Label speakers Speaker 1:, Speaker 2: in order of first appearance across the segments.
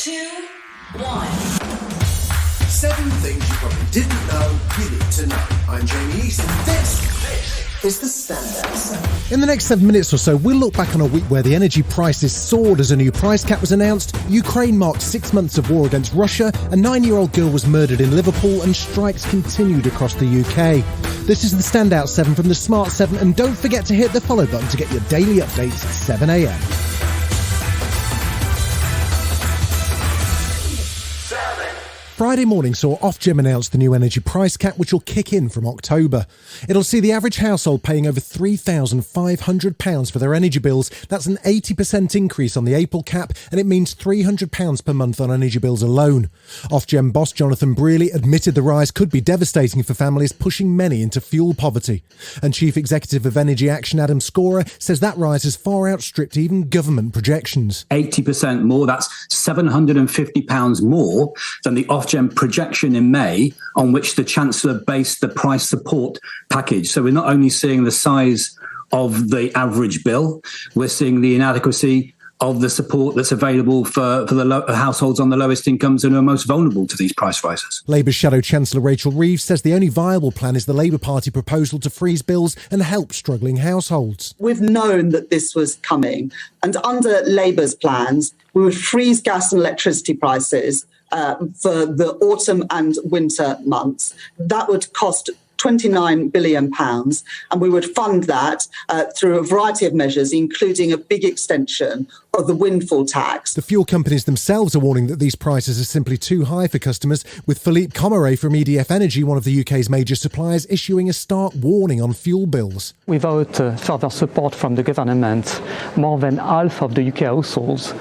Speaker 1: 2, 1.
Speaker 2: 7 things you probably didn't know you need to know. I'm Jamie East, and this is the Standout 7.
Speaker 3: In the next 7 minutes or so, we'll look back on a week where the energy prices soared as a new price cap was announced, Ukraine marked 6 months of war against Russia, a 9-year-old girl was murdered in Liverpool, and strikes continued across the UK. This is the Standout 7 from the Smart 7, and don't forget to hit the follow button to get your daily updates at 7 a.m. Friday morning saw Ofgem announce the new energy price cap, which will kick in from October. It'll see the average household paying over £3,500 for their energy bills. That's an 80% increase on the April cap, and it means £300 per month on energy bills alone. Ofgem boss Jonathan Brearley admitted the rise could be devastating for families, pushing many into fuel poverty. And Chief Executive of Energy Action Adam Scorer says that rise has far outstripped even government projections.
Speaker 4: 80% more, that's £750 more than the Ofgem projection in May on which the Chancellor based the price support package. So we're not only seeing the size of the average bill, we're seeing the inadequacy of the support that's available for the households on the lowest incomes and who are most vulnerable to these price rises.
Speaker 3: Labour's Shadow Chancellor Rachel Reeves says the only viable plan is the Labour Party proposal to freeze bills and help struggling households.
Speaker 5: We've known that this was coming, and under Labour's plans, we would freeze gas and electricity prices for the autumn and winter months. That would cost £29 billion, and we would fund that through a variety of measures, including a big extension of the windfall tax.
Speaker 3: The fuel companies themselves are warning that these prices are simply too high for customers, with Philippe Commaret from EDF Energy, one of the UK's major suppliers, issuing a stark warning on fuel bills.
Speaker 6: Without further support from the government, more than half of the UK households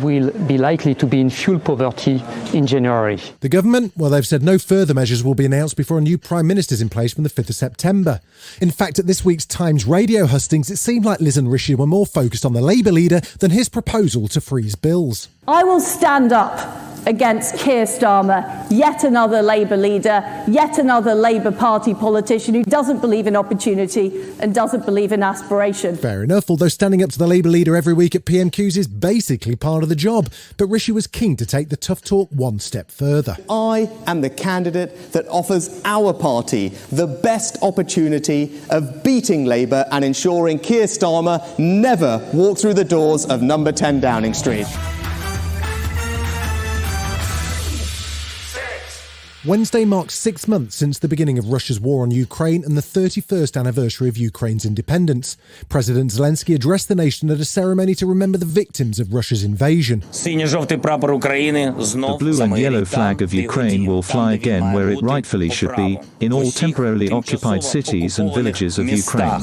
Speaker 6: will be likely to be in fuel poverty in January.
Speaker 3: The government, well, they've said no further measures will be announced before a new Prime Minister's in place from the 5th of September. In fact, at this week's Times radio hustings, it seemed like Liz and Rishi were more focused on the Labour leader than his proposal to freeze bills.
Speaker 7: I will stand up against Keir Starmer, yet another Labour leader, yet another Labour Party politician who doesn't believe in opportunity and doesn't believe in aspiration.
Speaker 3: Fair enough, although standing up to the Labour leader every week at PMQs is basically part of the job. But Rishi was keen to take the tough talk one step further.
Speaker 8: I am the candidate that offers our party the best opportunity of beating Labour and ensuring Keir Starmer never walks through the doors of number 10 Downing Street.
Speaker 3: Wednesday marks 6 months since the beginning of Russia's war on Ukraine and the 31st anniversary of Ukraine's independence. President Zelensky addressed the nation at a ceremony to remember the victims of Russia's invasion.
Speaker 9: The blue and yellow flag of Ukraine will fly again where it rightfully should be, in all temporarily occupied cities and villages of Ukraine.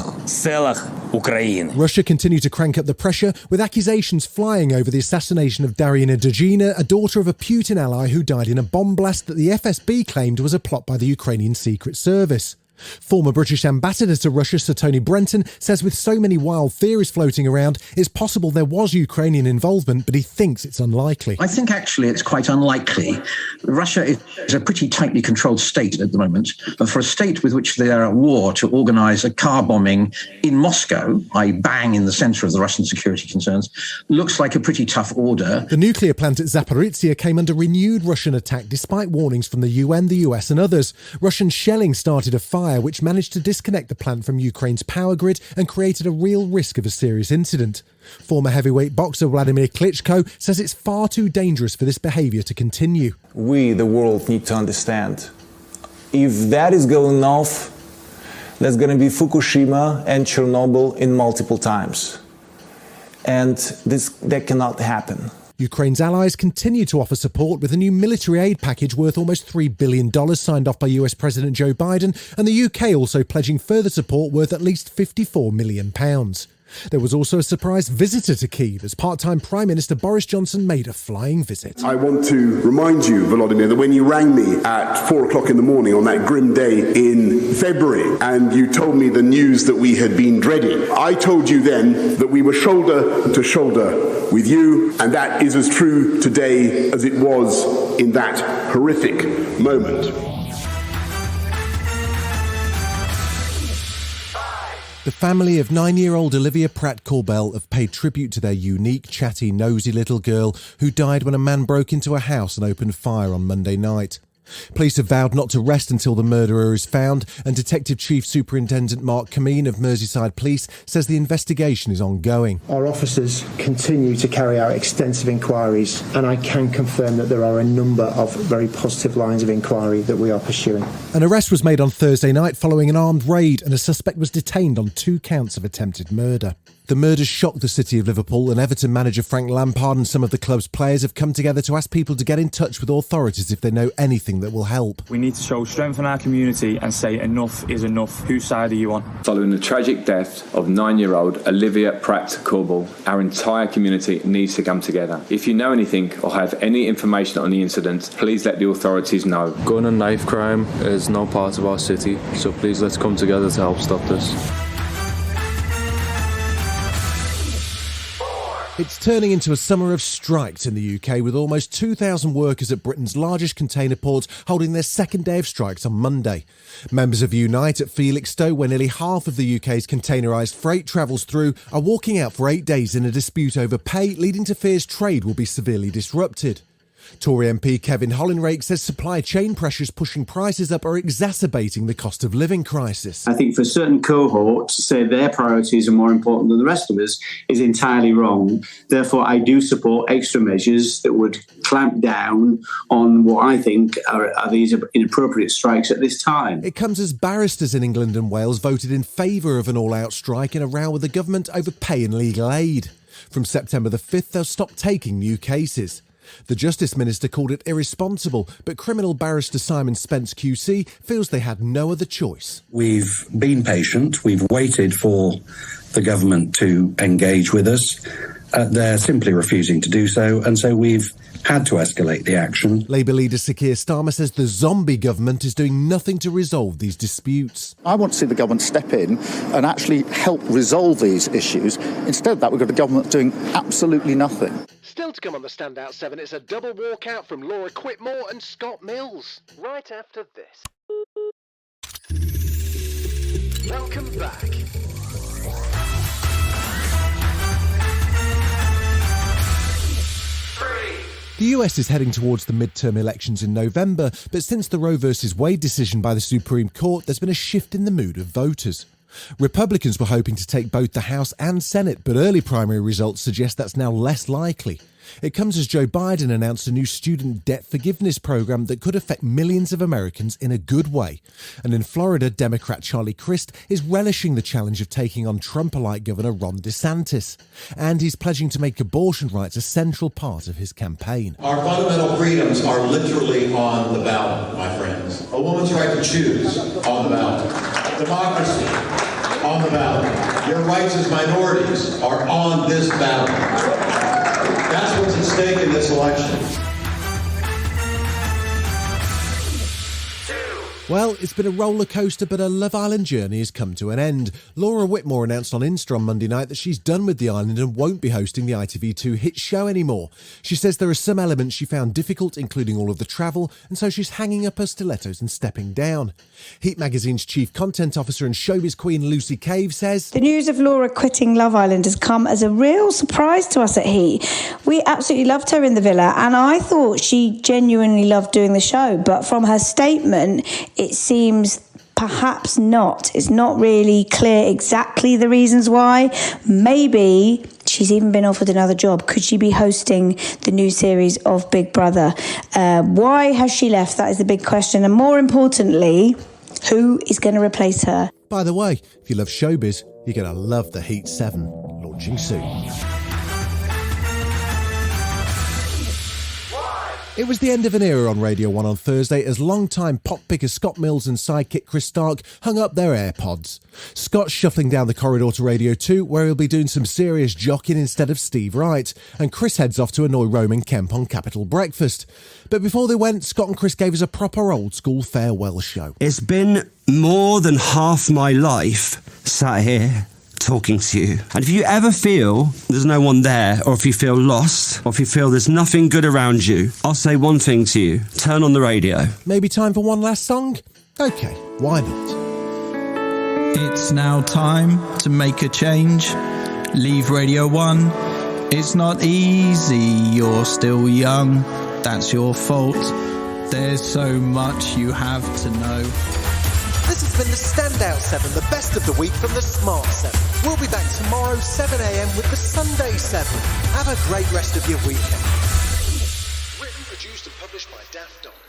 Speaker 3: Russia continued to crank up the pressure, with accusations flying over the assassination of Darina Dugina, a daughter of a Putin ally who died in a bomb blast that the FSB claimed was a plot by the Ukrainian Secret Service. Former British ambassador to Russia, Sir Tony Brenton, says with so many wild theories floating around, it's possible there was Ukrainian involvement, but he thinks it's unlikely.
Speaker 10: I think actually it's quite unlikely. Russia is a pretty tightly controlled state at the moment, and for a state with which they are at war to organise a car bombing in Moscow, i.e. bang in the centre of the Russian security concerns, looks like a pretty tough order.
Speaker 3: The nuclear plant at Zaporizhzhia came under renewed Russian attack despite warnings from the UN, the US and others. Russian shelling started a fire which managed to disconnect the plant from Ukraine's power grid and created a real risk of a serious incident. Former heavyweight boxer Vladimir Klitschko says it's far too dangerous for this behaviour to continue.
Speaker 11: We, the world, need to understand. If that is going off, that's going to be Fukushima and Chernobyl in multiple times. And that cannot happen.
Speaker 3: Ukraine's allies continue to offer support with a new military aid package worth almost $3 billion signed off by US President Joe Biden, and the UK also pledging further support worth at least £54 million. There was also a surprise visitor to Kyiv as part-time Prime Minister Boris Johnson made a flying visit.
Speaker 12: I want to remind you, Volodymyr, that when you rang me at 4 o'clock in the morning on that grim day in February and you told me the news that we had been dreading, I told you then that we were shoulder to shoulder with you, and that is as true today as it was in that horrific moment.
Speaker 3: The family of 9-year-old Olivia Pratt-Corbell have paid tribute to their unique, chatty, nosy little girl who died when a man broke into a house and opened fire on Monday night. Police have vowed not to rest until the murderer is found, and Detective Chief Superintendent Mark Cameen of Merseyside Police says the investigation is ongoing.
Speaker 1: Our officers continue to carry out extensive inquiries, and I can confirm that there are a number of very positive lines of inquiry that we are pursuing.
Speaker 3: An arrest was made on Thursday night following an armed raid, and a suspect was detained on 2 counts of attempted murder. The murders shocked the city of Liverpool, and Everton manager Frank Lampard and some of the club's players have come together to ask people to get in touch with authorities if they know anything that will help.
Speaker 13: We need to show strength in our community and say enough is enough. Whose side are you on?
Speaker 14: Following the tragic death of 9-year-old Olivia Pratt-Corbell, our entire community needs to come together. If you know anything or have any information on the incident, please let the authorities know.
Speaker 15: Gun and knife crime is no part of our city, so please let's come together to help stop this.
Speaker 3: It's turning into a summer of strikes in the UK, with almost 2,000 workers at Britain's largest container port holding their second day of strikes on Monday. Members of Unite at Felixstowe, where nearly half of the UK's containerised freight travels through, are walking out for 8 days in a dispute over pay, leading to fears trade will be severely disrupted. Tory MP Kevin Hollinrake says supply chain pressures pushing prices up are exacerbating the cost of living crisis.
Speaker 16: I think for certain cohorts to say their priorities are more important than the rest of us is entirely wrong. Therefore, I do support extra measures that would clamp down on what I think are these inappropriate strikes at this time.
Speaker 3: It comes as barristers in England and Wales voted in favour of an all-out strike in a row with the government over pay and legal aid. From September the 5th, they'll stop taking new cases. The Justice Minister called it irresponsible, but criminal barrister Simon Spence QC feels they had no other choice.
Speaker 17: We've been patient. We've waited for the government to engage with us. They're simply refusing to do so, and so we've had to escalate the action.
Speaker 3: Labour leader Sir Keir Starmer says the zombie government is doing nothing to resolve these disputes.
Speaker 18: I want to see the government step in and actually help resolve these issues. Instead of that, we've got the government doing absolutely nothing.
Speaker 2: Still to come on the Standout 7, it's a double walkout from Laura Quitmore and Scott Mills. Right after this. Welcome back.
Speaker 3: The US is heading towards the midterm elections in November, but since the Roe v. Wade decision by the Supreme Court, there's been a shift in the mood of voters. Republicans were hoping to take both the House and Senate, but early primary results suggest that's now less likely. It comes as Joe Biden announced a new student debt forgiveness program that could affect millions of Americans in a good way. And in Florida, Democrat Charlie Crist is relishing the challenge of taking on Trump-alike Governor Ron DeSantis. And he's pledging to make abortion rights a central part of his campaign.
Speaker 19: Our fundamental freedoms are literally on the ballot, my friends. A woman's right to choose on the ballot. Democracy on the ballot. Your rights as minorities are on this ballot. That's what's at stake in this election.
Speaker 3: Well, it's been a roller coaster, but her Love Island journey has come to an end. Laura Whitmore announced on Insta on Monday night that she's done with the island and won't be hosting the ITV2 hit show anymore. She says there are some elements she found difficult, including all of the travel, and so she's hanging up her stilettos and stepping down. Heat Magazine's chief content officer and showbiz queen Lucy Cave says,
Speaker 20: "The news of Laura quitting Love Island has come as a real surprise to us at Heat. We absolutely loved her in the villa, and I thought she genuinely loved doing the show, but from her statement, it seems perhaps not. It's not really clear exactly the reasons why. Maybe she's even been offered another job. Could she be hosting the new series of Big Brother? Why has she left? That is the big question. And more importantly, who is going to replace her?"
Speaker 3: By the way, if you love showbiz, you're going to love the Heat 7, launching soon. It was the end of an era on Radio 1 on Thursday as longtime pop picker Scott Mills and sidekick Chris Stark hung up their AirPods. Scott's shuffling down the corridor to Radio 2, where he'll be doing some serious jockeying instead of Steve Wright, and Chris heads off to annoy Roman Kemp on Capital Breakfast. But before they went, Scott and Chris gave us a proper old-school farewell show.
Speaker 21: It's been more than half my life sat here talking to you. And if you ever feel there's no one there, or if you feel lost, or if you feel there's nothing good around you, I'll say one thing to you. Turn on the radio.
Speaker 3: Maybe time for one last song? Okay, why not?
Speaker 4: It's now time to make a change. Leave Radio 1. It's not easy, you're still young. That's your fault. There's so much you have to know.
Speaker 22: This has been the Standout 7, the best of the week from the Smart 7. We'll be back tomorrow, 7 a.m. with the Sunday 7. Have a great rest of your weekend. Written, produced and published by Daft Dog.